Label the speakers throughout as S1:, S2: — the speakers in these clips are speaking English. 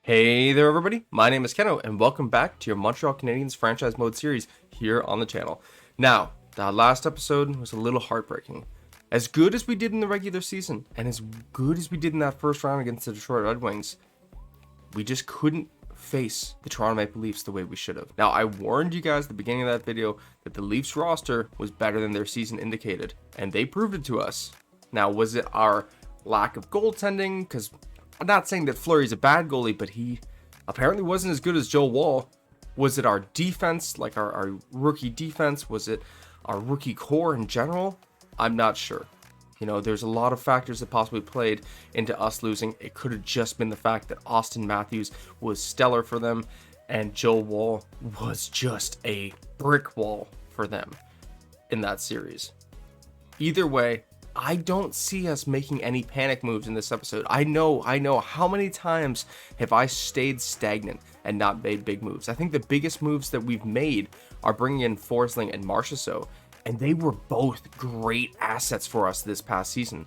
S1: Hey there everybody, my name is Keno and welcome back to your Montreal Canadiens franchise mode series here on the channel. Now, that last episode was a little heartbreaking. As good as we did in the regular season and as good as we did in that first round against the Detroit Red Wings, we just couldn't face the Toronto Maple Leafs the way we should have. Now, I warned you guys at the beginning of that video that the Leafs roster was better than their season indicated, and they proved it to us. Now, was it our lack of goaltending? Because I'm not saying that Fleury's a bad goalie, but he apparently wasn't as good as Joe Wall. Was it our defense, like our rookie defense? Was it our rookie core in general? I'm not sure. You know, there's a lot of factors that possibly played into us losing. It could have just been the fact that Austin Matthews was stellar for them and Joe Wall was just a brick wall for them in that series. Either way, I don't see us making any panic moves in this episode. I know. How many times have I stayed stagnant and not made big moves? I think the biggest moves that we've made are bringing in Forsling and Marchessault, and they were both great assets for us this past season.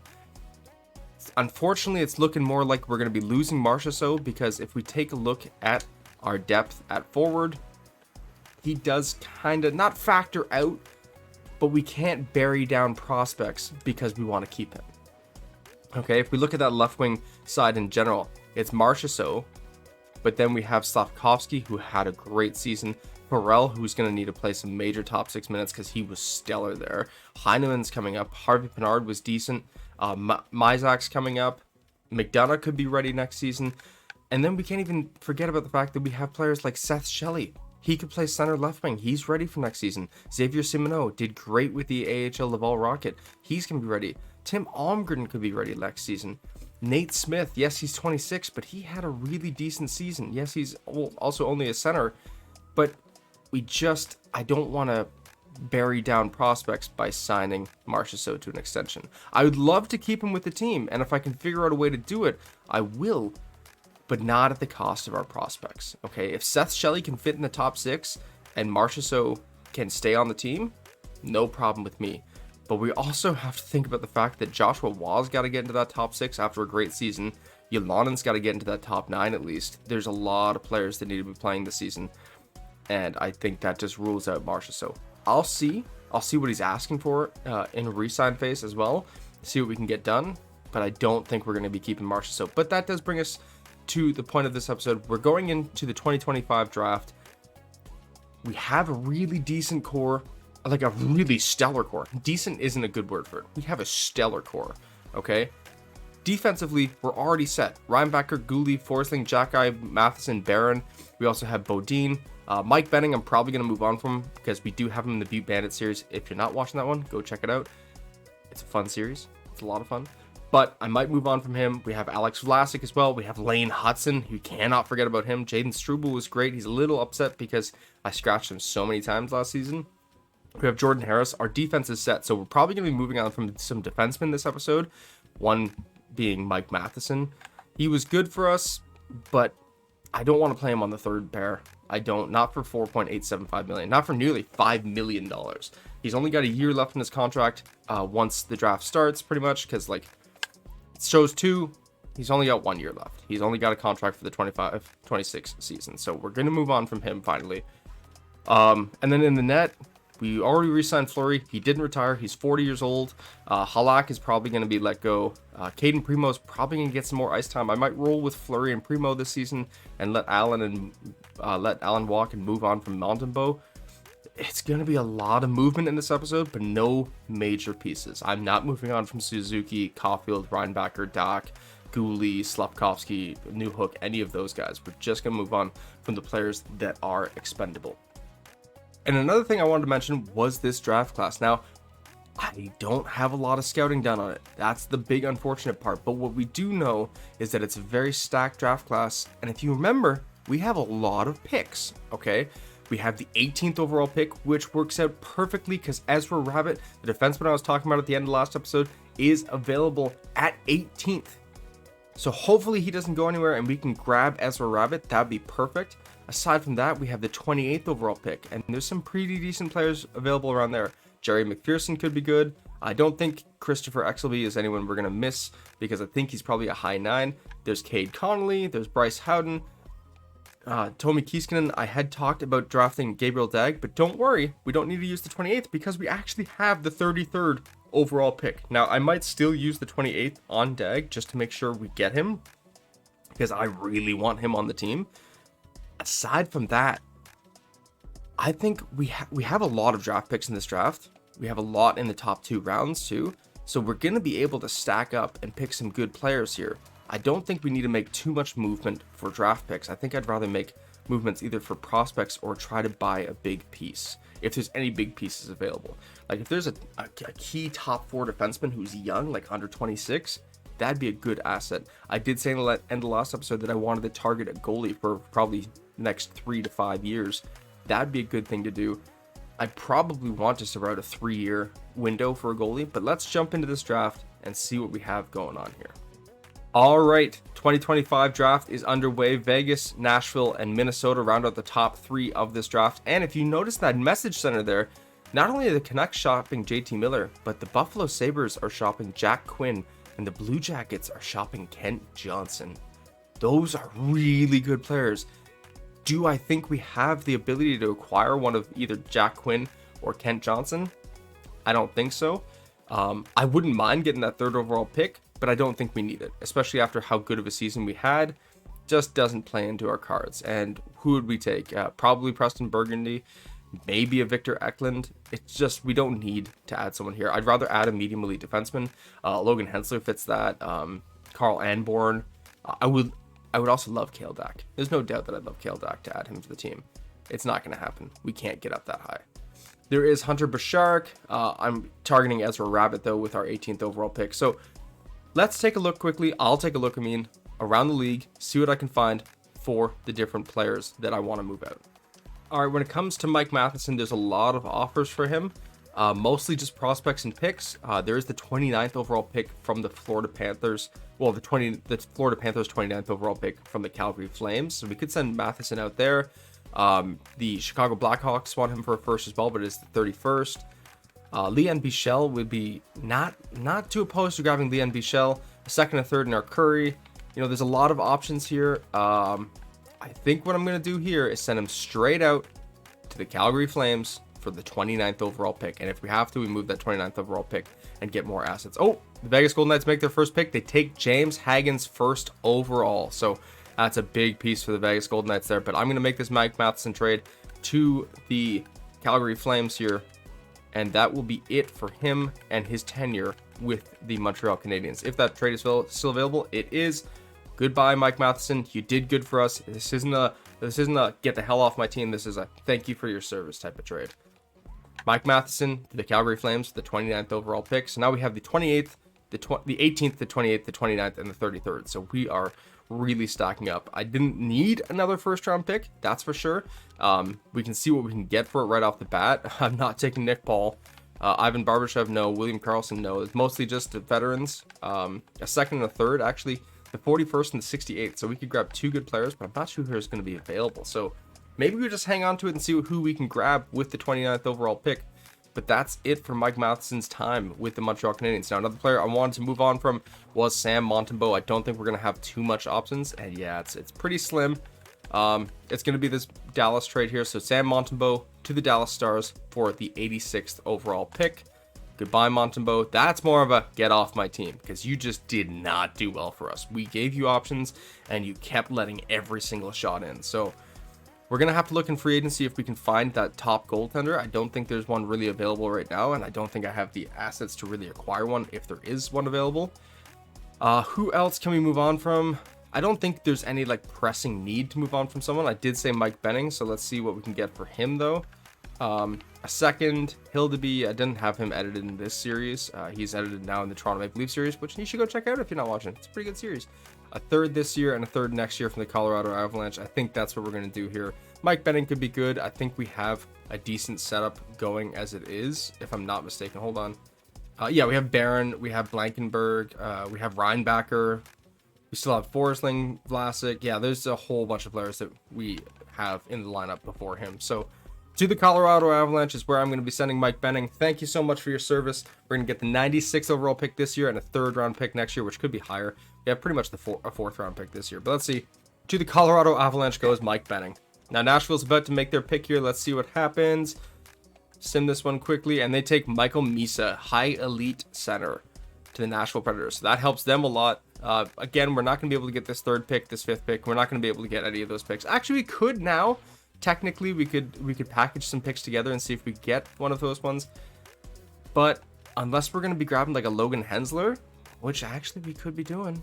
S1: Unfortunately, it's looking more like we're going to be losing Marchessault because if we take a look at our depth at forward, he does kind of not factor out, but we can't bury down prospects because we want to keep him. Okay, if we look at that left wing side in general, it's Marchessault, but then we have Slafkovsky, who had a great season. Farrell, who's going to need to play some major top 6 minutes because he was stellar there. Heineman's coming up. Harvey Pinard was decent. Mizak's coming up. McDonough could be ready next season. And then we can't even forget about the fact that we have players like Seth Shelley. He could play center left wing. He's ready for next season. Xavier Simoneau did great with the AHL Laval Rocket. He's going to be ready. Tim Almgren could be ready next season. Nate Smith, yes, he's 26, but he had a really decent season. Yes, he's also only a center, but I don't want to bury down prospects by signing Marchessault to an extension. I would love to keep him with the team, and if I can figure out a way to do it, I will, but not at the cost of our prospects. Okay, if Seth Shelley can fit in the top 6 and Marchessault can stay on the team, no problem with me. But we also have to think about the fact that Joshua Waugh's got to get into that top 6 after a great season. Yolonen's got to get into that top 9 at least. There's a lot of players that need to be playing this season, and I think that just rules out Marchessault. I'll see what he's asking for in a re-sign phase as well, see what we can get done, but I don't think we're going to be keeping Marchessault. But that does bring us to the point of this episode. We're going into the 2025 draft. We have a really decent core, like a really stellar core. Decent isn't a good word for it. We have a stellar core, okay? Defensively, we're already set. Reinbacher, Gouli, Forsling, Jackeye, Matheson, Barron. We also have Bodine. Mike Benning, I'm probably going to move on from because we do have him in the Butte Bandit series. If you're not watching that one, go check it out. It's a fun series. It's a lot of fun. But I might move on from him. We have Alex Vlasic as well. We have Lane Hudson. You cannot forget about him. Jaden Struble was great. He's a little upset because I scratched him so many times last season. We have Jordan Harris. Our defense is set, so we're probably going to be moving on from some defensemen this episode. One being Mike Matheson. He was good for us, but I don't want to play him on the third pair. I don't. Not for $4.875 million. Not for nearly $5 million. He's only got a year left in his contract once the draft starts, pretty much, because like it shows 2. He's only got 1 year left. He's only got a contract for the 25-26 season. So we're going to move on from him finally. And then in the net, we already re-signed Fleury. He didn't retire. He's 40 years old. Halak is probably going to be let go. Caden Primo is probably going to get some more ice time. I might roll with Fleury and Primo this season and let Allen walk and move on from Montembeault. It's going to be a lot of movement in this episode, but no major pieces. I'm not moving on from Suzuki, Caulfield, Reinbacher, Dak, Gouli, Slafkovsky, Newhook, any of those guys. We're just going to move on from the players that are expendable. And another thing I wanted to mention was this draft class. Now, I don't have a lot of scouting done on it. That's the big unfortunate part. But what we do know is that it's a very stacked draft class. And if you remember, we have a lot of picks, okay? We have the 18th overall pick, which works out perfectly because Ezra Rabbit, the defenseman I was talking about at the end of the last episode, is available at 18th. So hopefully he doesn't go anywhere and we can grab Ezra Rabbit. That'd be perfect. Aside from that, we have the 28th overall pick, and there's some pretty decent players available around there. Jerry McPherson could be good. I don't think Christopher Exelby is anyone we're going to miss because I think he's probably a high 9. There's Cade Connolly. There's Bryce Howden. Tomi Kiiskinen, I had talked about drafting Gabriel Dag, but don't worry, we don't need to use the 28th because we actually have the 33rd overall pick. Now, I might still use the 28th on Dag just to make sure we get him because I really want him on the team. Aside from that, I think we have a lot of draft picks in this draft. We have a lot in the top 2 rounds too. So we're going to be able to stack up and pick some good players here. I don't think we need to make too much movement for draft picks. I think I'd rather make movements either for prospects or try to buy a big piece if there's any big pieces available. Like if there's a key top 4 defenseman who's young, like under 26, that'd be a good asset. I did say in the end of the last episode that I wanted to target a goalie for probably the next 3 to 5 years. That'd be a good thing to do. I probably want to surround a 3-year window for a goalie, but let's jump into this draft and see what we have going on here. All right, 2025 draft is underway. Vegas, Nashville, and Minnesota round out the top 3 of this draft. And if you notice that message center there, not only are the Canucks shopping JT Miller, but the Buffalo Sabres are shopping Jack Quinn, and the Blue Jackets are shopping Kent Johnson. Those are really good players. Do I think we have the ability to acquire one of either Jack Quinn or Kent Johnson? I don't think so. I wouldn't mind getting that 3rd overall pick, but I don't think we need it, especially after how good of a season we had. Just doesn't play into our cards. And who would we take? Probably Preston Burgundy, maybe a Victor Eklund. It's just, we don't need to add someone here. I'd rather add a medium elite defenseman. Logan Hensler fits that. Carl Anborn. I would also love Kale Dak. There's no doubt that I'd love Kale Dak to add him to the team. It's not going to happen. We can't get up that high. There is Hunter Bouchard. I'm targeting Ezra Rabbit, though, with our 18th overall pick. So let's take a look quickly. I'll take a look, around the league, see what I can find for the different players that I want to move out. All right, when it comes to Mike Matheson, there's a lot of offers for him, mostly just prospects and picks. There is the 29th overall pick from the Florida Panthers. Well, the Florida Panthers 29th overall pick from the Calgary Flames. So we could send Matheson out there. The Chicago Blackhawks want him for a first as well, but it's the 31st. Leon Bichelle would be not too opposed to grabbing Leon Bichelle, a 2nd and 3rd in our Curry. You know, there's a lot of options here. I think what I'm going to do here is send him straight out to the Calgary Flames for the 29th overall pick. And if we have to, we move that 29th overall pick and get more assets. Oh, the Vegas Golden Knights make their first pick. They take James Hagen's 1st overall. So that's a big piece for the Vegas Golden Knights there. But I'm going to make this Mike Matheson trade to the Calgary Flames here. And that will be it for him and his tenure with the Montreal Canadiens. If that trade is still available, it is. Goodbye, Mike Matheson. You did good for us. This isn't a get the hell off my team. This is a thank you for your service type of trade. Mike Matheson to the Calgary Flames, the 29th overall pick. So now we have the 28th, the 18th, the 28th, the 29th, and the 33rd. So we are really stacking up. I didn't need another 1st round pick, that's for sure. We can see what we can get for it right off the bat. I'm not taking Nick Paul. Ivan Barbashev, no. William Karlsson, no. It's mostly just the veterans. A 2nd and a 3rd, actually. The 41st and the 68th. So we could grab 2 good players, but I'm not sure who's going to be available. So maybe we just hang on to it and see who we can grab with the 29th overall pick. But that's it for Mike Matheson's time with the Montreal Canadiens. Now, another player I wanted to move on from was Sam Montembeault. I don't think we're going to have too much options. And yeah, it's pretty slim. It's going to be this Dallas trade here. So Sam Montembeault to the Dallas Stars for the 86th overall pick. Goodbye, Montembeault. That's more of a get off my team because you just did not do well for us. We gave you options and you kept letting every single shot in. So we're going to have to look in free agency if we can find that top goaltender. I don't think there's one really available right now, and I don't think I have the assets to really acquire one if there is one available. Who else can we move on from? I don't think there's any pressing need to move on from someone. I did say Mike Benning, so let's see what we can get for him though. A 2nd, Hildeby. I didn't have him edited in this series. He's edited now in the Toronto Maple Leaf series, which you should go check out if you're not watching. It's a pretty good series. A 3rd this year and a 3rd next year from the Colorado Avalanche. I think that's what we're going to do here. Mike Benning could be good. I think we have a decent setup going as it is, if I'm not mistaken. Hold on. Yeah, we have Barron, we have Blankenberg, we have Reinbacher. We still have Forsling, Vlasic. Yeah, there's a whole bunch of players that we have in the lineup before him. So to the Colorado Avalanche is where I'm going to be sending Mike Benning. Thank you so much for your service. We're going to get the 96th overall pick this year and a 3rd round pick next year, which could be higher. We have pretty much a 4th round pick this year. But let's see To the Colorado Avalanche goes Mike Benning. Now Nashville's about to make their pick here. Let's see what happens. Sim this one quickly, and they take Michael Misa, high elite center, to the Nashville Predators. So that helps them a lot. Again, we're not going to be able to get this third pick, this fifth pick. We're not going to be able to get any of those picks. Actually, we could now. Technically, we could package some picks together and see if we get one of those ones. But unless we're going to be grabbing like a Logan Hensler, which actually we could be doing.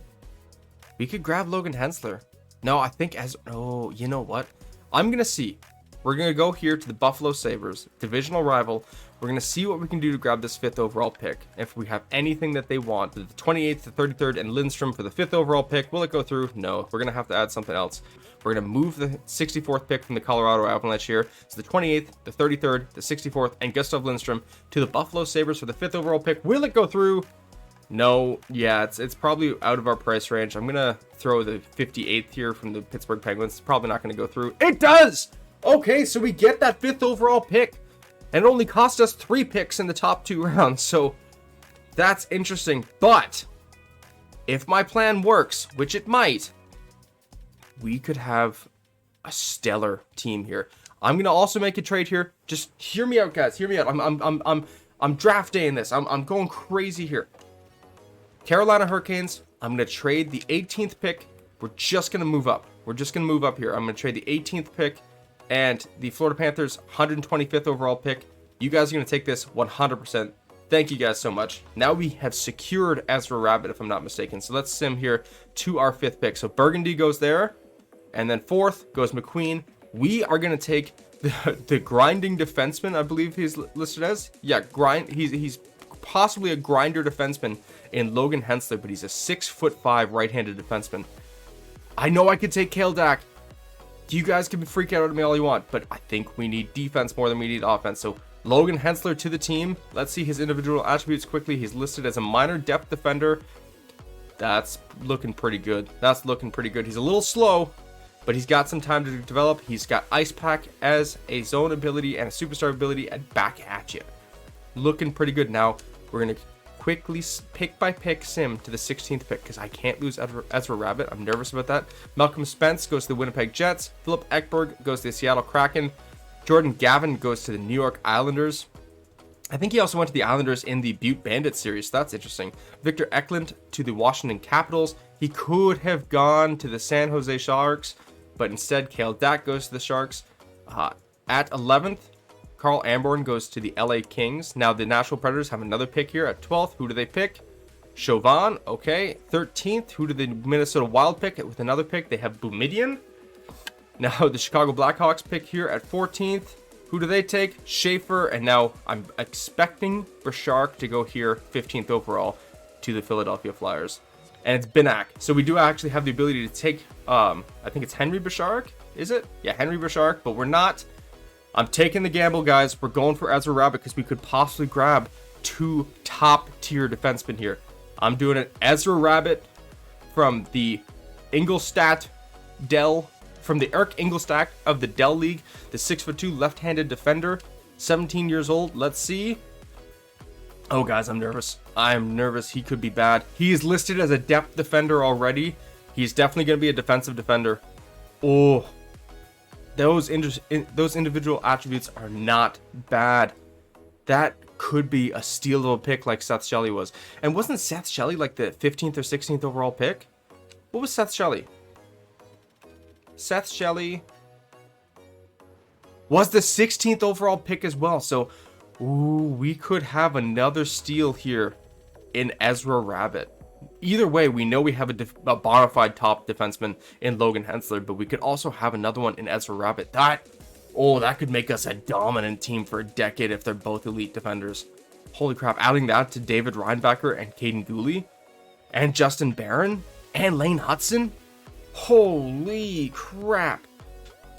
S1: We could grab Logan Hensler. No, I think oh, you know what? I'm going to see. We're going to go here to the Buffalo Sabres, divisional rival. We're going to see what we can do to grab this 5th overall pick. If we have anything that they want, the 28th, the 33rd, and Lindstrom for the 5th overall pick. Will it go through? No. We're going to have to add something else. We're going to move the 64th pick from the Colorado Avalanche here. So the 28th, the 33rd, the 64th, and Gustav Lindstrom to the Buffalo Sabres for the 5th overall pick. Will it go through? No. Yeah, it's probably out of our price range. I'm going to throw the 58th here from the Pittsburgh Penguins. It's probably not going to go through. It does! Okay, so we get that 5th overall pick. And it only cost us 3 picks in the top 2 rounds. So that's interesting. But if my plan works, which it might, we could have a stellar team here. I'm going to also make a trade here. Just hear me out, guys. Hear me out. I'm draft daying this. I'm going crazy here. Carolina Hurricanes, I'm going to trade the 18th pick. We're just going to move up. We're just going to move up here. I'm going to trade the 18th pick and the Florida Panthers 125th overall pick. You guys are going to take this 100%. Thank you guys so much. Now we have secured Ezra Rabbit, if I'm not mistaken. So let's sim here to our 5th pick. So Burgundy goes there. And then 4th goes McQueen. We are going to take the grinding defenseman, I believe he's listed as. Yeah, he's possibly a grinder defenseman in Logan Hensler, but he's a 6'5" right-handed defenseman. I know I could take Kale Dak. You guys can freak out at me all you want, but I think we need defense more than we need offense. So Logan Hensler to the team. Let's see his individual attributes quickly. He's listed as a minor depth defender. That's looking pretty good. That's looking pretty good. He's a little slow, but he's got some time to develop. He's got Ice Pack as a zone ability and a superstar ability and back at you. Looking pretty good. Now we're going to quickly pick by pick sim to the 16th pick because I can't lose Ezra Rabbit. I'm nervous about that. Malcolm Spence goes to the Winnipeg Jets. Philip Ekberg goes to the Seattle Kraken. Jordan Gavin goes to the New York Islanders. I think he also went to the Islanders in the Butte Bandits series. So that's interesting. Victor Eklund to the Washington Capitals. He could have gone to the San Jose Sharks, but instead Kale Dak goes to the Sharks. At 11th, Carl Amborn goes to the LA Kings. Now the Nashville Predators have another pick here at 12th. Who do they pick? Chauvin. Okay. 13th. Who do the Minnesota Wild pick with another pick? They have Boumediene. Now the Chicago Blackhawks pick here at 14th. Who do they take? Schaefer. And now I'm expecting Bouchard to go here 15th overall to the Philadelphia Flyers. And it's Binak. So we do actually have the ability to take, I think it's Henry Bouchard. Is it? Yeah, Henry Bouchard. But we're not. I'm taking the gamble, guys. We're going for Ezra Rabbit because we could possibly grab 2 top-tier defensemen here. I'm doing it. Ezra Rabbit from the Ingolstadt Dell, from the Eric Ingolstadt of the Dell League, the 6'2" left-handed defender, 17 years old. Let's see. Oh, guys, I'm nervous. I'm nervous. He could be bad. He is listed as a depth defender already. He's definitely going to be a defensive defender. Oh, those individual attributes are not bad. That could be a steal of a pick like Seth Shelley was. And wasn't Seth Shelley like the 15th or 16th overall pick? What was Seth Shelley? Seth Shelley was the 16th overall pick as well. So, ooh, we could have another steal here in Ezra Rabbit. Either way, we know we have a bona fide top defenseman in Logan Hensler, but we could also have another one in Ezra Rabbit. That could make us a dominant team for a decade if they're both elite defenders. Holy crap, adding that to David Reinbacher and Caden Gooley and Justin Barron and Lane Hudson. Holy crap.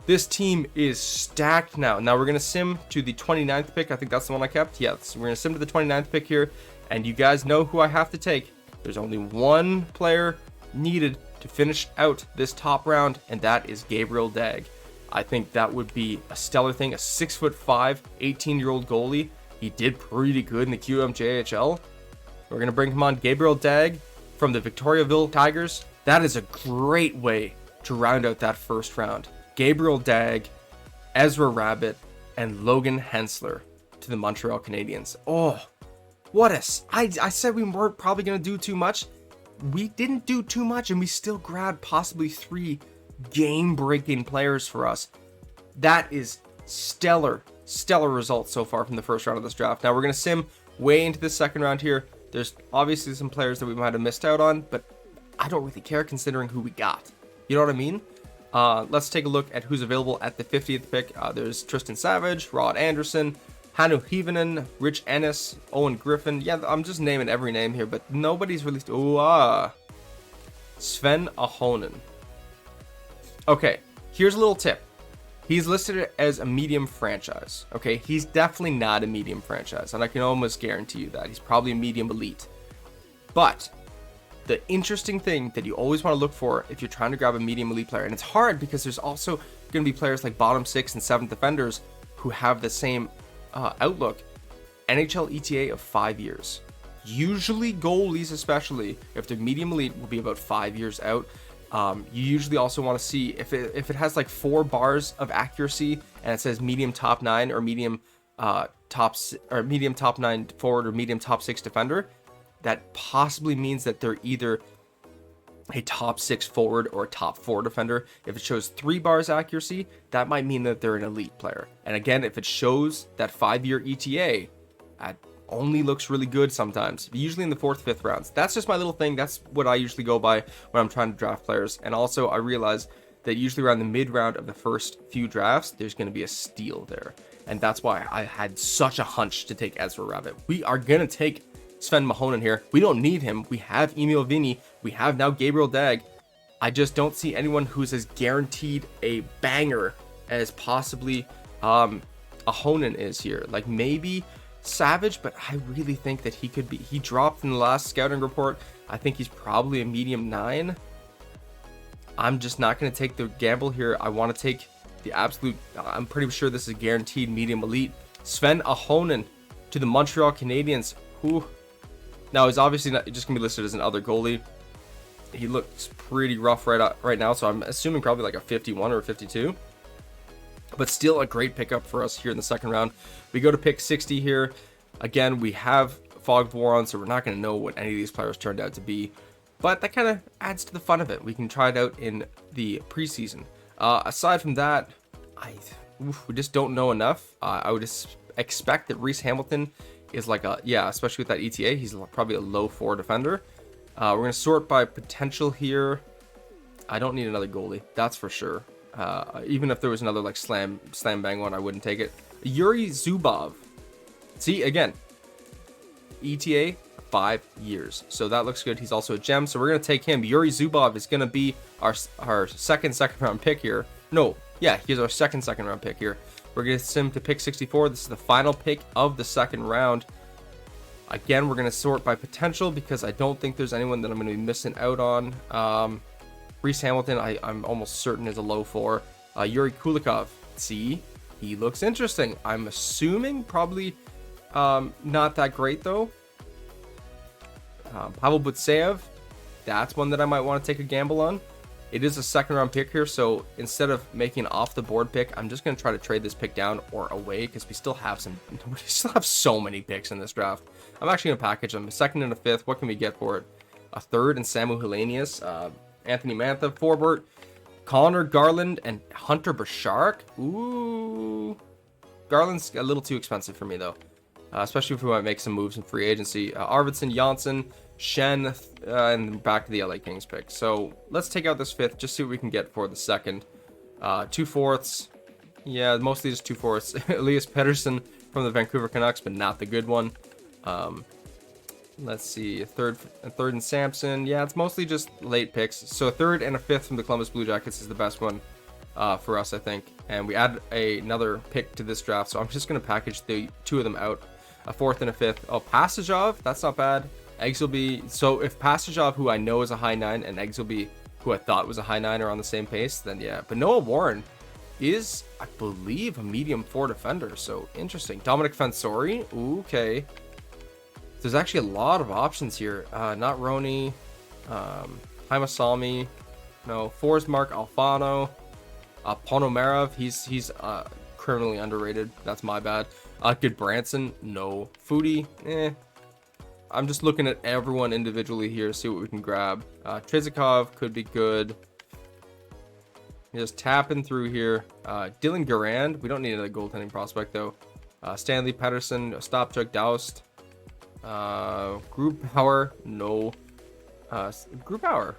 S1: This team is stacked now. Now we're going to sim to the 29th pick. I think that's the one I kept. Yes, we're going to sim to the 29th pick here. And you guys know who I have to take. There's only one player needed to finish out this top round, and that is Gabriel Dag. I think that would be a stellar thing. A 6'5", 18-year-old goalie. He did pretty good in the QMJHL. We're going to bring him on. Gabriel Dag from the Victoriaville Tigers. That is a great way to round out that first round. Gabriel Dagg, Ezra Rabbit, and Logan Hensler to the Montreal Canadiens. Oh, I said we weren't probably going to do too much. We didn't do too much, and we still grabbed possibly 3 game-breaking players for us. That is stellar results so far from the first round of this draft. Now we're going to sim way into the second round here. There's obviously some players that we might have missed out on, but I don't really care considering who we got. You know what I mean? Let's take a look at who's available at the 50th pick. There's Tristan Savage, Rod Anderson, Hannu Hevonen, Rich Ennis, Owen Griffin. Yeah, I'm just naming every name here, but nobody's released. Sven Ahonen. Okay, here's a little tip. He's listed as a medium franchise. Okay, he's definitely not a medium franchise, and I can almost guarantee you that. He's probably a medium elite. But the interesting thing that you always want to look for if you're trying to grab a medium elite player, and it's hard because there's also going to be players like bottom 6 and 7th defenders who have the same outlook. NHL ETA of 5 years. Usually goalies, especially if they're medium elite, will be about 5 years out. You usually also want to see if it has like 4 bars of accuracy and it says medium top 9 or medium top 9 forward or medium top 6 defender. That possibly means that they're either a top 6 forward or a top 4 defender. If it shows 3 bars accuracy, that might mean that they're an elite player. And again, if it shows that 5-year ETA, that only looks really good sometimes, usually in the 4th, 5th rounds. That's just my little thing. That's what I usually go by when I'm trying to draft players. And also I realize that usually around the mid round of the first few drafts, there's going to be a steal there. And that's why I had such a hunch to take Ezra Rabbit. We are going to take Sven Ahonen here. We don't need him. We have Emil Vinny. We have now Gabriel Dagg. I just don't see anyone who's as guaranteed a banger as possibly Ahonen is here. Like maybe Savage, but I really think that he could be. He dropped in the last scouting report. I think he's probably a medium 9. I'm just not going to take the gamble here. I want to take the absolute, I'm pretty sure this is guaranteed medium elite. Sven Ahonen to the Montreal Canadiens. Who now is obviously not just going to be listed as an other goalie. He looks pretty rough right now, so I'm assuming probably like a 51 or a 52. But still a great pickup for us here in the second round. We go to pick 60 here. Again, we have Fog Voron, so we're not going to know what any of these players turned out to be. But that kind of adds to the fun of it. We can try it out in the preseason. Aside from that, we just don't know enough. I would expect that Reese Hamilton is like especially with that ETA, he's probably a low 4 defender. We're going to sort by potential here. I don't need another goalie, that's for sure. Even if there was another like slam bang one, I wouldn't take it. Yuri Zubov. See, again, ETA 5 years, so that looks good. He's also a gem, so we're gonna take him. Yuri Zubov is gonna be our second round pick here. No, yeah, he's our second round pick here. We're gonna sim to pick 64. This is the final pick of the second round. Again, we're gonna sort by potential because I don't think there's anyone that I'm gonna be missing out on. Reese Hamilton, I'm almost certain is a low 4. Yuri Kulikov, see, he looks interesting. I'm assuming probably not that great though. Pavel Butsev, that's one that I might want to take a gamble on. It is a second round pick here, so instead of making an off the board pick, I'm just going to try to trade this pick down or away because we still have so many picks in this draft. I'm actually going to package them. A 2nd and a 5th. What can we get for it? A 3rd and Samu Helenius. Anthony Mantha, Forbert, Connor Garland, and Hunter Bouchard. Ooh. Garland's a little too expensive for me, though. Especially if we might make some moves in free agency. Arvidsson, Janssen, Shen, and back to the LA Kings pick. So let's take out this 5th, just see what we can get for the 2nd. 2/4. Yeah, mostly just 2/4. Elias Pettersson from the Vancouver Canucks, but not the good one. Let's see, a third and Samson. Yeah, it's mostly just late picks. So a 3rd and a 5th from the Columbus Blue Jackets is the best one for us, I think. And we add another pick to this draft, so I'm just going to package the 2 of them out. A 4th and a 5th. Oh, Passagov, that's not bad. Eggsby. So if Passagov, who I know is a high 9, and Eggsby, who I thought was a high 9, are on the same pace, then yeah. But Noah Warren is, I believe, a medium 4 defender. So interesting. Dominic Fensori. Okay. There's actually a lot of options here. Not Roni, Haimasalmi, No. Forsmark, Alfano, Ponomarev. He's criminally underrated. That's my bad. Good Branson. No. Foodie. I'm just looking at everyone individually here, see what we can grab. Trizikov could be good. Just tapping through here. Dylan Garand. We don't need another goaltending prospect though. Stanley Pettersson, Stopchuk, Doust. Group Power. No. Group Power.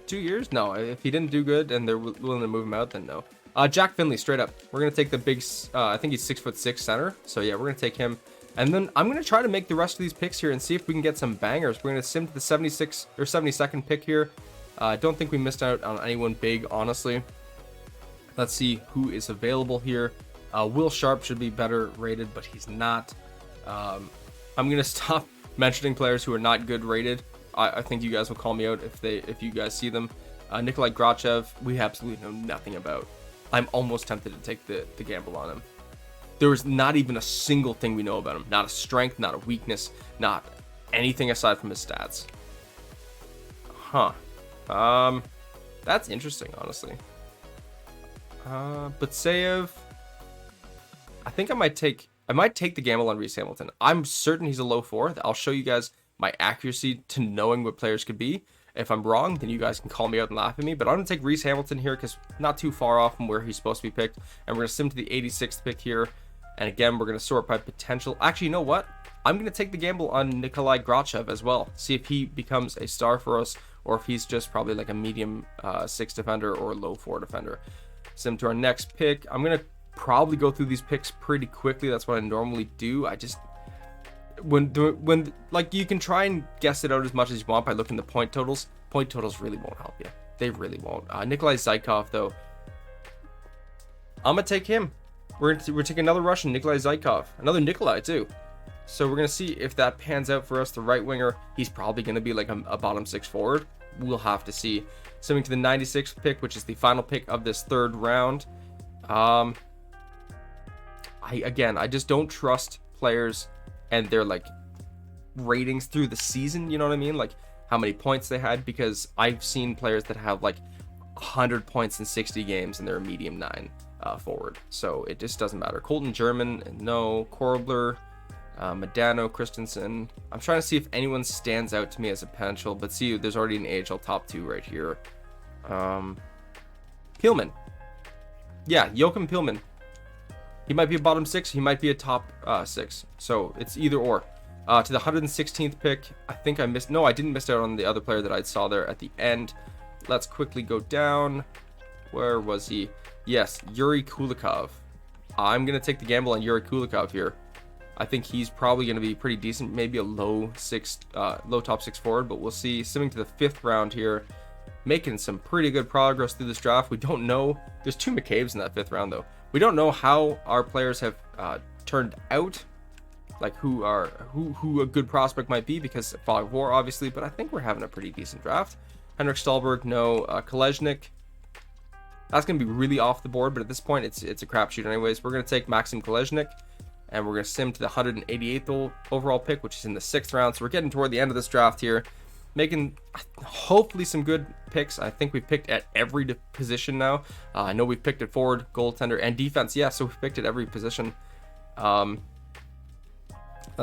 S1: 2 years? No. If he didn't do good and they're willing to move him out, then no. Jack Finley, straight up. We're going to take the big, I think he's 6'6" center. So yeah, we're going to take him. And then I'm going to try to make the rest of these picks here and see if we can get some bangers. We're going to sim to the 76 or 72nd pick here. I don't think we missed out on anyone big, honestly. Let's see who is available here. Will Sharp should be better rated, but he's not. I'm going to stop mentioning players who are not good rated. I think you guys will call me out if you guys see them. Nikolai Grachev, we absolutely know nothing about. I'm almost tempted to take the gamble on him. There is not even a single thing we know about him. Not a strength, not a weakness, not anything aside from his stats. That's interesting, honestly. Butseyev, I think I might take the gamble on Reese Hamilton. I'm certain he's a low 4. I'll show you guys my accuracy to knowing what players could be. If I'm wrong, then you guys can call me out and laugh at me. But I'm going to take Reese Hamilton here because not too far off from where he's supposed to be picked. And we're going to sim to the 86th pick here. And again, we're going to sort by potential. Actually, you know what? I'm going to take the gamble on Nikolai Grachev as well. See if he becomes a star for us or if he's just probably like a medium 6 defender or low 4 defender. Sim to our next pick. I'm going to probably go through these picks pretty quickly. That's what I normally do. I just... When like you can try and guess it out as much as you want by looking at the point totals. Point totals really won't help you. They really won't. Nikolai Zykov though, I'm gonna take him. We're taking another Russian, Nikolai Zykov, another Nikolai too. So we're gonna see if that pans out for us. The right winger, he's probably gonna be like a bottom 6 forward. We'll have to see. Swimming to the 96th pick, which is the final pick of this third round. I just don't trust players and their like ratings through the season, you know what I mean? Like how many points they had, because I've seen players that have like 100 points in 60 games and they're a medium 9 forward. So it just doesn't matter. Colton German, no. Korbler, Medano, Christensen. I'm trying to see if anyone stands out to me as a potential, but see, there's already an AHL top 2 right here. Pillman. Yeah, Joachim Pillman. He might be a bottom 6. He might be a top 6. So it's either or. To the 116th pick, I think I missed. No, I didn't miss out on the other player that I saw there at the end. Let's quickly go down. Where was he? Yes, Yuri Kulikov. I'm going to take the gamble on Yuri Kulikov here. I think he's probably going to be pretty decent. Maybe a low top 6 forward, but we'll see. Simming to the 5th round here. Making some pretty good progress through this draft. We don't know. There's 2 McCabe's in that 5th round, though. We don't know how our players have turned out, like who a good prospect might be, because of Fog of War, obviously, but I think we're having a pretty decent draft. Henrik Stallberg, no. Kolesnik, that's going to be really off the board, but at this point, it's a crapshoot anyways. We're going to take Maxim Kolesnik, and we're going to sim to the 188th overall pick, which is in the 6th round, so we're getting toward the end of this draft here. Making hopefully some good picks. I think we've picked at every position now. I know we've picked at forward, goaltender, and defense. Yeah, so we've picked at every position. Let's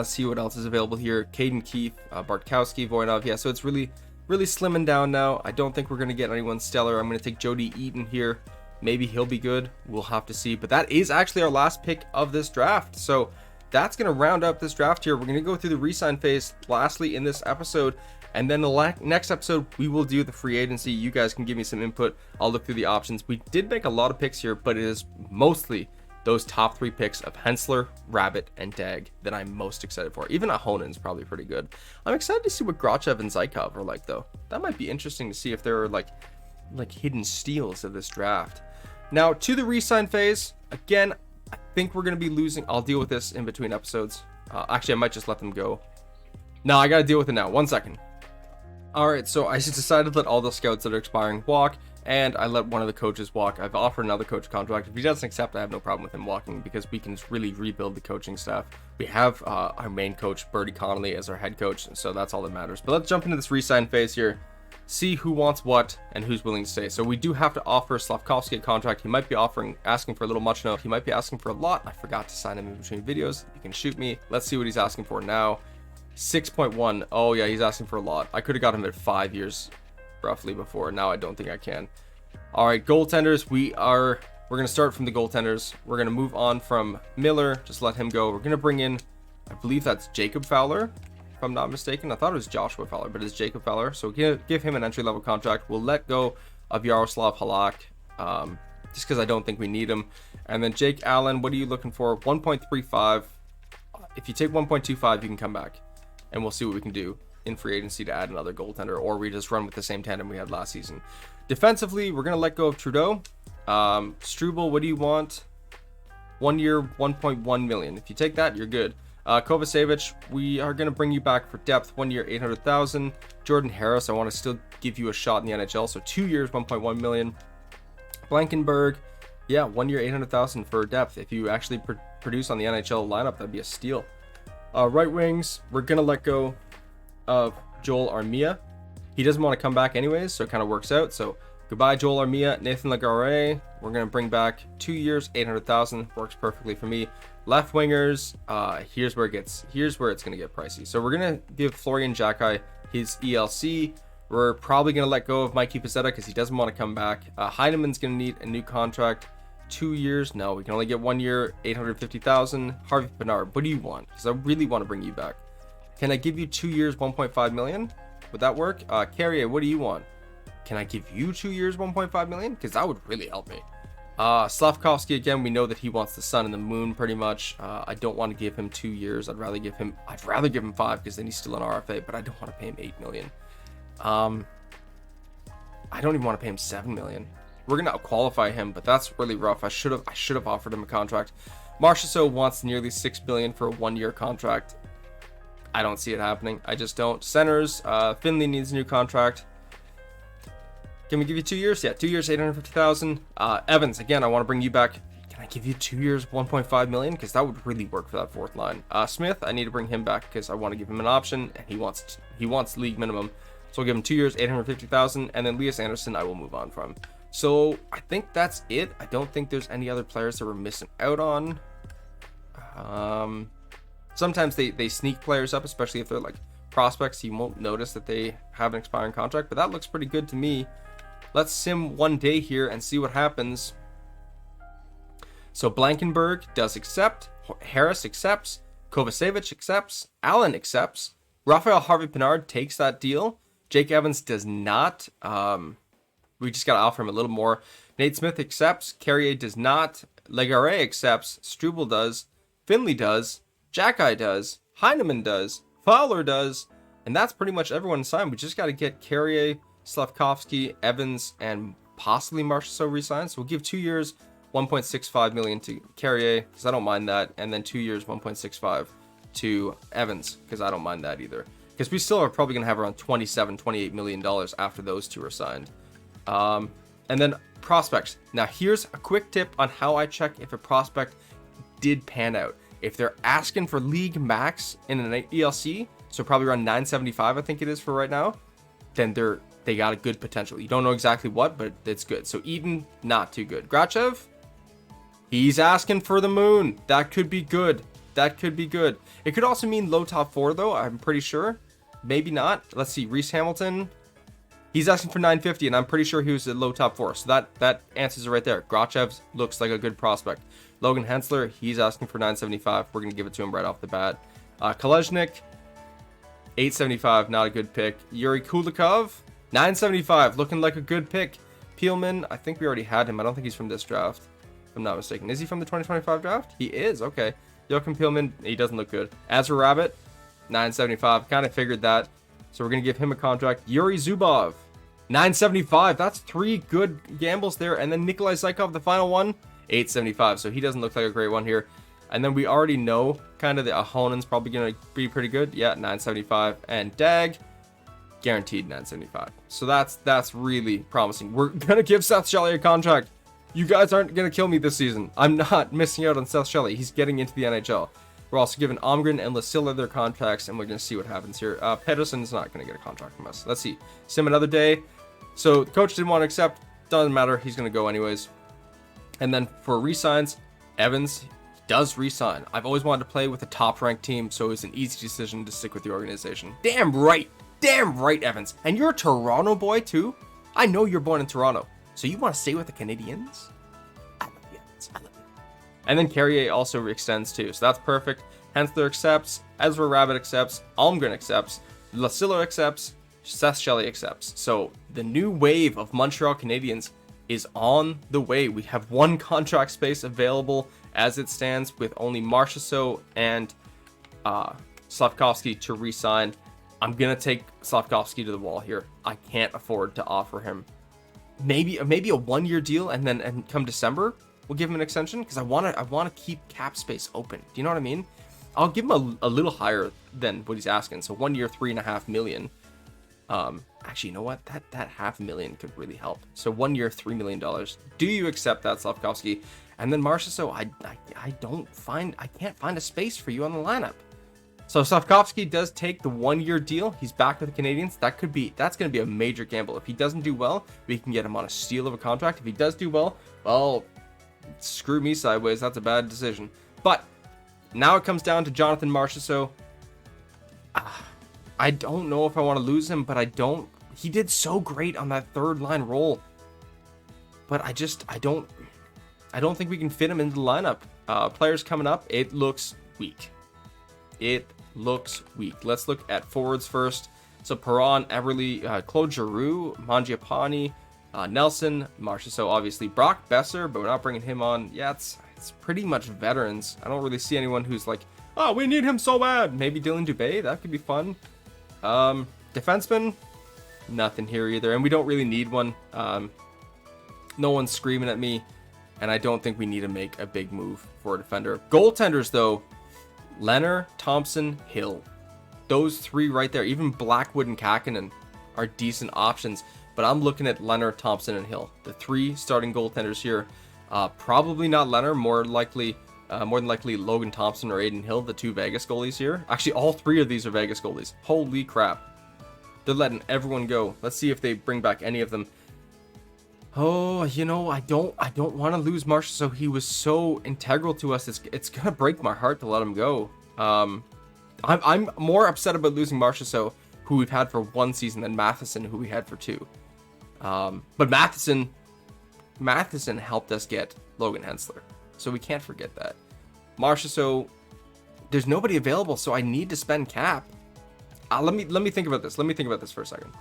S1: see what else is available here. Caden Keefe, Bartkowski, Voinov. Yeah, so it's really slimming down now. I don't think we're going to get anyone stellar. I'm going to take Jody Eaton here. Maybe he'll be good. We'll have to see. But that is actually our last pick of this draft. So that's going to round up this draft here. We're going to go through the re-sign phase lastly in this episode. And then the next episode, we will do the free agency. You guys can give me some input. I'll look through the options. We did make a lot of picks here, but it is mostly those top 3 picks of Hensler, Rabbit, and Dag that I'm most excited for. Even Ahonen's probably pretty good. I'm excited to see what Grachev and Zykov are like, though. That might be interesting to see if there are like hidden steals of this draft. Now, to the re-sign phase. Again, I think we're going to be losing. I'll deal with this in between episodes. Actually, I might just let them go. No, I got to deal with it now. 1 second. Alright, so I just decided to let all the scouts that are expiring walk, and I let one of the coaches walk. I've offered another coach a contract. If he doesn't accept, I have no problem with him walking, because we can really rebuild the coaching staff. We have our main coach, Bertie Connolly, as our head coach, so that's all that matters. But let's jump into this re-sign phase here. see who wants what and who's willing to stay. So we do have to offer Slavkovsky a contract. He might be asking for a little much. No, he might be asking for a lot. I forgot to sign him in between videos. You can shoot me. Let's see what he's asking for now. 6.1. Oh yeah, he's asking for a lot. I could have got him at 5 years roughly before. Now I don't think I can. All right, goaltenders. We're going to start from the goaltenders. We're going to move on from Miller. Just let him go. We're going to bring in, I believe that's Jacob Fowler, if I'm not mistaken. I thought it was Joshua Fowler, but it's Jacob Fowler. So give him an entry-level contract. We'll let go of Yaroslav Halak, just because I don't think we need him. And then Jake Allen, what are you looking for? 1.35. If you take 1.25, you can come back, and we'll see what we can do in free agency to add another goaltender, or we just run with the same tandem we had last season. Defensively, we're going to let go of Trudeau. Struble, what do you want? 1 year, 1.1 million. If you take that, you're good. Kovacevic, we are going to bring you back for depth. 1 year, 800,000. Jordan Harris, I want to still give you a shot in the NHL. So 2 years, 1.1 million. Blankenberg, yeah, 1 year, 800,000 for depth. If you actually produce on the NHL lineup, that'd be a steal. Right wings, we're going to let go of Joel Armia. He doesn't want to come back anyways, so it kind of works out. So goodbye, Joel Armia. Nathan Legare, we're going to bring back 2 years, 800,000. Works perfectly for me. Left wingers, here's where it's going to get pricey. So we're going to give Florian Jacki his ELC. We're probably going to let go of Mikey Pezzetta because he doesn't want to come back. Heineman's going to need a new contract. 2 years, no, we can only get 1 year, 850,000. Harvey Bernard, what do you want? Because I really want to bring you back. Can I give you 2 years, 1.5 million? Would that work? Carrier, what do you want? Can I give you 2 years, 1.5 million? Because that would really help me. Slavkovsky, again, we know that he wants the sun and the moon pretty much. I don't want to give him 2 years. I'd rather give him 5 because then he's still an RFA, but I don't want to pay him 8 million. I don't even want to pay him 7 million. We're gonna qualify him, but that's really rough. I should have offered him a contract. Marchessault wants nearly 6 billion for a 1 year contract. I don't see it happening. I just don't. Centers, Finley needs a new contract. Can we give you 2 years? Yeah, 2 years, 850,000. Evans, again, I want to bring you back. Can I give you 2 years, 1.5 million? Because that would really work for that fourth line. Smith, I need to bring him back because I want to give him an option, and he wants league minimum. So I'll give him 2 years, 850,000, and then Elias Anderson, I will move on from. So I think that's it. I don't think there's any other players that we're missing out on. Sometimes they sneak players up, especially if they're like prospects. You won't notice that they have an expiring contract, but that looks pretty good to me. Let's sim 1 day here and see what happens. So Blankenberg does accept. Harris accepts. Kovacevic accepts. Allen accepts. Raphael Harvey-Pinard takes that deal. Jake Evans does not. We just got to offer him a little more. Nate Smith accepts. Carrier does not. Legare accepts. Struble does. Finley does. Jacki does. Heineman does. Fowler does. And that's pretty much everyone signed. We just got to get Carrier, Slavkovsky, Evans, and possibly Marchessault re-signed. So we'll give 2 years, 1.65 million to Carrier, because I don't mind that. And then 2 years, 1.65 to Evans, because I don't mind that either. Because we still are probably going to have around $28 million after those two are signed. And then prospects. Now here's a quick tip on how I check if a prospect did pan out. If they're asking for league max in an ELC, so probably around 975, I think it is for right now, then they got a good potential. You don't know exactly what, but it's good. So Eden, not too good. Grachev, he's asking for the moon. That could be good. That could be good. It could also mean low top 4 though, I'm pretty sure. Maybe not. Let's see. Reese Hamilton, he's asking for 950, and I'm pretty sure he was a low top 4. So that answers it right there. Grachev looks like a good prospect. Logan Hensler, he's asking for 975. We're going to give it to him right off the bat. Kaleznik, 875, not a good pick. Yuri Kulikov, 975, looking like a good pick. Peelman, I think we already had him. I don't think he's from this draft, if I'm not mistaken. Is he from the 2025 draft? He is, okay. Joachim Peelman, he doesn't look good. Azra Rabbit, 975, kind of figured that. So we're going to give him a contract. Yuri Zubov, 975. That's 3 good gambles there. And then Nikolai Zykov, the final one, 875. So he doesn't look like a great one here. And then we already know kind of the Ahonen's probably going to be pretty good. Yeah, 975. And Dag, guaranteed 975. So that's really promising. We're going to give Seth Shelley a contract. You guys aren't going to kill me this season. I'm not missing out on Seth Shelley. He's getting into the NHL. We're also giving Omgren and Lasilla their contracts, and we're going to see what happens here. Pedersen's not going to get a contract from us. Let's see. Sim another day. So the coach didn't want to accept. Doesn't matter. He's going to go anyways. And then for re-signs, Evans does re-sign. I've always wanted to play with a top-ranked team, so it's an easy decision to stick with the organization. Damn right, Evans. And you're a Toronto boy too. I know you're born in Toronto, so you want to stay with the Canadiens? I love you, Evans. I love you. And then Carrier also extends too, so that's perfect. Hensler accepts, Ezra Rabbit accepts, Almgren accepts, Lasilla accepts, Seth Shelley accepts. So the new wave of Montreal Canadiens is on the way. We have one contract space available as it stands, with only Marchessault and Slavkovsky to re-sign. I'm gonna take Slavkovsky to the wall here. I can't afford to offer him maybe a 1-year deal, and come December we'll give him an extension, because I want to keep cap space open. Do you know what I mean? I'll give him a little higher than what he's asking. So 1 year, $3.5 million. Actually, you know what? That $500,000 could really help. So 1 year, $3 million. Do you accept that, Slavkovsky? And then Marchessault, I can't find a space for you on the lineup. So Slavkovsky does take the 1-year deal. He's back with the Canadiens. That's going to be a major gamble. If he doesn't do well, we can get him on a steal of a contract. If he does do well, screw me sideways. That's a bad decision. But now it comes down to Jonathan Marchessault. I don't know if I want to lose him, but he did so great on that third line role. But I don't think we can fit him into the lineup. Players coming up, it looks weak. Let's look at forwards first. So Perron, Everly, Claude Giroux, Mangiapane, Nelson, Marchessault, obviously. Brock Besser, but we're not bringing him on. Yeah, it's pretty much veterans. I don't really see anyone who's like, oh, we need him so bad. Maybe Dylan Dubé, that could be fun. Defenseman, nothing here either. And we don't really need one. No one's screaming at me. And I don't think we need to make a big move for a defender. Goaltenders, though, Leonard, Thompson, Hill. Those three right there. Even Blackwood and Kakinen are decent options. But I'm looking at Leonard, Thompson, and Hill. The 3 starting goaltenders here. Probably not Leonard. More than likely Logan Thompson or Aiden Hill, the 2 Vegas goalies here. Actually, all 3 of these are Vegas goalies. Holy crap. They're letting everyone go. Let's see if they bring back any of them. Oh, you know, I don't want to lose Marshall. So he was so integral to us. It's gonna break my heart to let him go. I'm more upset about losing Marchessault, who we've had for 1 season, than Matheson, who we had for 2. But Matheson helped us get Logan Hensler, so we can't forget that. Marchessault, there's nobody available, so I need to spend cap. Let me think about this. Let me think about this for a second.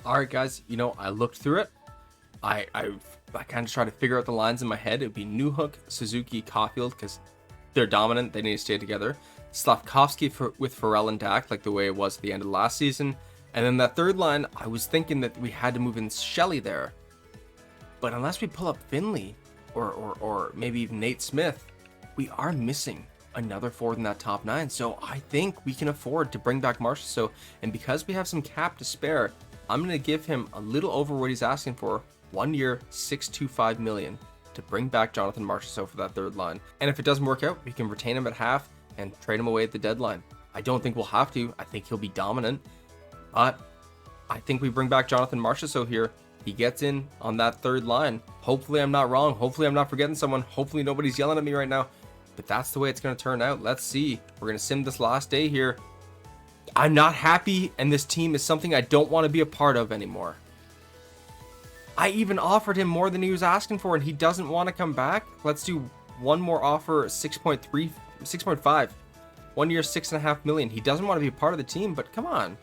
S1: All right, guys. You know, I looked through it. I kind of try to figure out the lines in my head. It would be Newhook, Suzuki, Caulfield, because they're dominant. They need to stay together. Slavkovsky with Farrell and Dak, like the way it was at the end of last season. And then that third line, I was thinking that we had to move in Shelley there. But unless we pull up Finley or maybe even Nate Smith, we are missing another forward in that top 9. So I think we can afford to bring back Marchessault. And because we have some cap to spare, I'm going to give him a little over what he's asking for. 1 year, $625 million to bring back Jonathan Marchessault for that third line. And if it doesn't work out, we can retain him at half and trade him away at the deadline. I don't think we'll have to. I think he'll be dominant. But I think we bring back Jonathan Marchessault here. He gets in on that third line. Hopefully I'm not wrong. Hopefully I'm not forgetting someone. Hopefully nobody's yelling at me right now. But that's the way it's going to turn out. Let's see. We're going to sim this last day here. I'm not happy, and this team is something I don't want to be a part of anymore. I even offered him more than he was asking for, and he doesn't want to come back. Let's do one more offer, 6.5. 1 year, $6.5 million. He doesn't want to be a part of the team, but come on.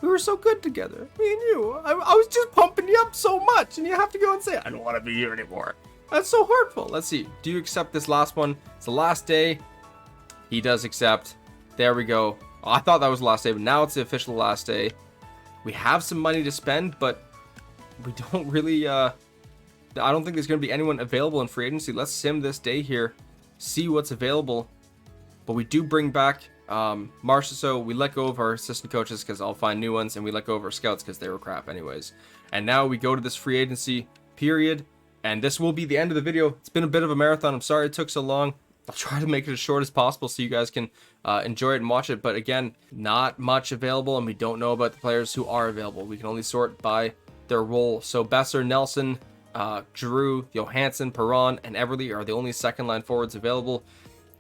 S1: We were so good together, me and you. I was just pumping you up so much, and you have to go and say, I don't want to be here anymore. That's so hurtful. Let's see. Do you accept this last one? It's the last day. He does accept. There we go. I thought that was the last day, but now it's the official last day. We have some money to spend, but we don't really, I don't think there's going to be anyone available in free agency. Let's sim this day here, see what's available. But we do bring back Marchessault. We let go of our assistant coaches because I'll find new ones, and we let go of our scouts because they were crap anyways. And now we go to this free agency period, and this will be the end of the video. It's been a bit of a marathon. I'm sorry it took so long. I'll try to make it as short as possible so you guys can enjoy it and watch it. But again, not much available, and we don't know about the players who are available. We can only sort by their role. So Besser, Nelson, Giroux, Johansson, Perron, and Everly are the only second line forwards available.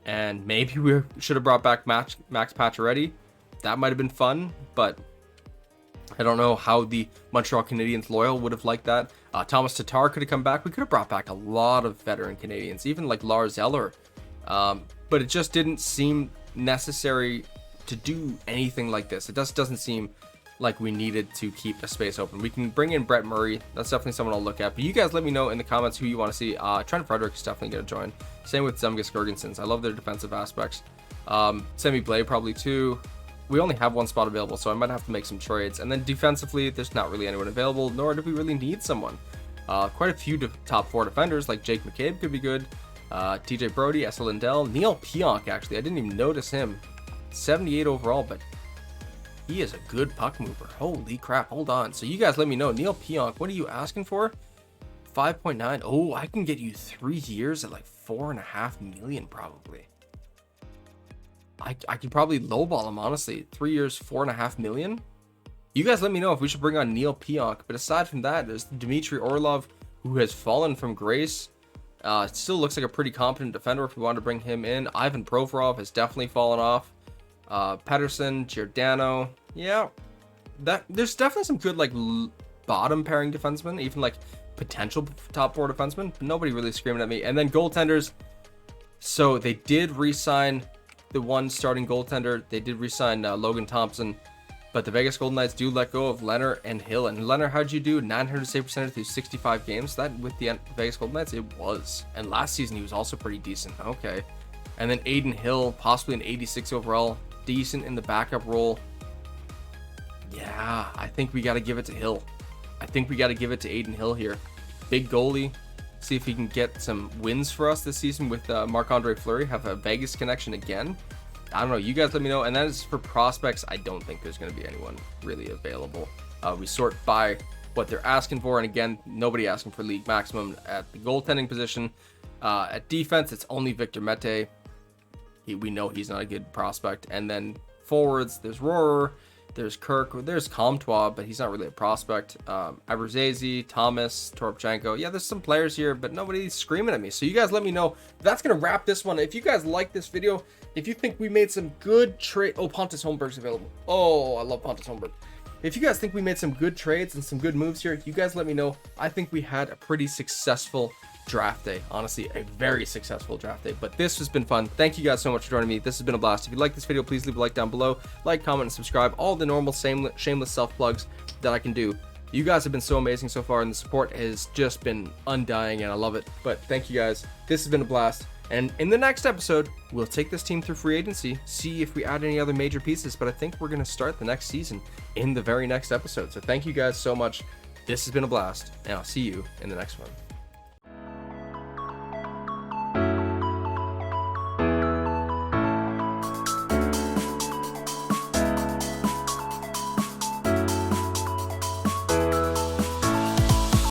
S1: And maybe we should have brought back Max Pacioretty. That might have been fun, but I don't know how the Montreal Canadiens loyal would have liked that. Thomas Tatar could have come back. We could have brought back a lot of veteran Canadians, even like Lars Eller. But it just didn't seem necessary to do anything like this. It just doesn't seem like we needed to keep a space open. We can bring in Brett Murray. That's definitely someone I'll look at. But you guys let me know in the comments who you want to see. Trent Frederick is definitely going to join. Same with Zemgus Girgensons. I love their defensive aspects. Semi Blay probably too. We only have one spot available, so I might have to make some trades. And then defensively, there's not really anyone available, nor do we really need someone. Quite a few top 4 defenders, like Jake McCabe could be good. TJ Brody, Esa Lindell, Neil Pionk, actually. I didn't even notice him. 78 overall, but he is a good puck mover. Holy crap, hold on. So you guys let me know. Neil Pionk, what are you asking for? 5.9. Oh, I can get you 3 years at like 4.5 million probably. I could probably lowball him, honestly. 3 years, 4.5 million. You guys let me know if we should bring on Neil Pionk. But aside from that, there's Dmitry Orlov, who has fallen from grace. Still looks like a pretty competent defender if we want to bring him in. Ivan Provorov has definitely fallen off. Pedersen, Giordano. Yeah, there's definitely some good like bottom pairing defensemen, even like potential top 4 defensemen. Nobody really screaming at me. And then goaltenders. So they did re-sign the one starting goaltender. They did re-sign Logan Thompson, but the Vegas Golden Knights do let go of Leonard and Hill. And Leonard, how'd you do? 900 save percentage through 65 games. That with the Vegas Golden Knights, it was. And last season he was also pretty decent. Okay. And then Aiden Hill, possibly an 86 overall, decent in the backup role. Yeah, I think we got to give it to Hill. I think we got to give it to Aiden Hill here. Big goalie. See if he can get some wins for us this season with Marc-Andre Fleury. Have a Vegas connection again. I don't know. You guys let me know. And that is for prospects. I don't think there's going to be anyone really available. We sort by what they're asking for. And again, nobody asking for league maximum at the goaltending position. At defense, it's only Victor Mete. We know he's not a good prospect. And then forwards, there's Rohrer, there's Kirk, there's Comtois, but he's not really a prospect. Abruzzese, Thomas, Toropchenko. Yeah, there's some players here, but nobody's screaming at me. So you guys let me know. That's going to wrap this one. If you guys like this video, if you think we made some good trade... Oh, Pontus Holmberg's available. Oh, I love Pontus Holmberg. If you guys think we made some good trades and some good moves here, you guys let me know. I think we had a pretty successful draft day. Honestly, a very successful draft day. But this has been fun. Thank you guys so much for joining me. This has been a blast. If you like this video, please leave a like down below. Like, comment, and subscribe. All the normal shameless self-plugs that I can do. You guys have been so amazing so far, and the support has just been undying, and I love it. But thank you guys. This has been a blast. And in the next episode, we'll take this team through free agency, see if we add any other major pieces. But I think we're going to start the next season in the very next episode. So thank you guys so much. This has been a blast, and I'll see you in the next one.